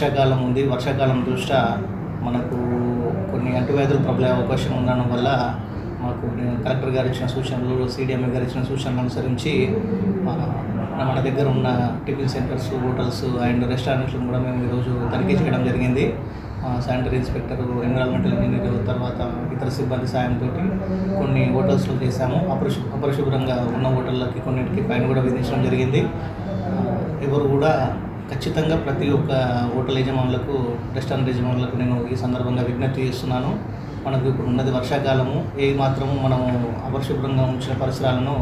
వర్షాకాలం ఉంది. వర్షాకాలం దృష్ట్యా మనకు కొన్ని అంటువ్యాధులు ప్రబలే అవకాశం ఉండడం వల్ల మాకు కలెక్టర్ గారు ఇచ్చిన సూచనలు, CDMA గారు ఇచ్చిన సూచనలు అనుసరించి మన దగ్గర ఉన్న టిఫిన్ సెంటర్స్, హోటల్స్ అండ్ రెస్టారెంట్లను కూడా మేము ఈరోజు తనిఖీ చేయడం జరిగింది. శానిటరీ ఇన్స్పెక్టర్, ఎన్విరాన్మెంటల్ ఇంజనీర్, తర్వాత ఇతర సిబ్బంది సాయంతో కొన్ని హోటల్స్లో చేశాము. అపరిశుభ్రంగా ఉన్న హోటళ్ళకి కొన్నింటికి ఫైన్ కూడా విధించడం జరిగింది. ఎవరు కూడా ఖచ్చితంగా ప్రతి ఒక్క హోటల్ యజమానులకు, రెస్టారెంట్ యజమానులకు నేను ఈ సందర్భంగా విజ్ఞప్తి చేస్తున్నాను. మనకు ఇప్పుడు ఉన్నది వర్షాకాలము. ఏ మాత్రము మనము అపరిశుభ్రంగా ఉంచిన పరిసరాలను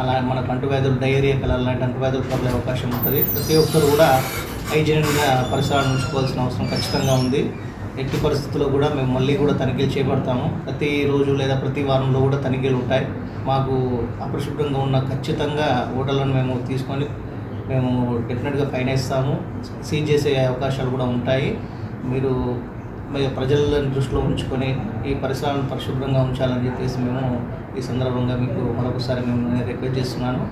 అలా మనకు అంటువ్యాధులు, డయేరియా కలర్ లాంటి అంటువ్యాధులు ప్రబలే అవకాశం ఉంటుంది. ప్రతి ఒక్కరు కూడా హైజీనిక్గా పరిసరాలను ఉంచుకోవాల్సిన అవసరం ఖచ్చితంగా ఉంది. ఎట్టి పరిస్థితుల్లో కూడా మేము మళ్ళీ కూడా తనిఖీలు చేపడతాము. ప్రతిరోజు లేదా ప్రతి వారంలో కూడా తనిఖీలు ఉంటాయి. మాకు అపరిశుభ్రంగా ఉన్న ఖచ్చితంగా హోటళ్ళను మేము తీసుకొని మేము డెఫినెట్గా ఫైన్ వేస్తాము. సీజ్ చేసే అవకాశాలు కూడా ఉంటాయి. మీరు ప్రజలను దృష్టిలో ఉంచుకొని ఈ పరిసరాలను పరిశుభ్రంగా ఉంచాలని చెప్పేసి మేము ఈ సందర్భంగా మీకు మరొకసారి మేము రిక్వెస్ట్ చేస్తున్నాను.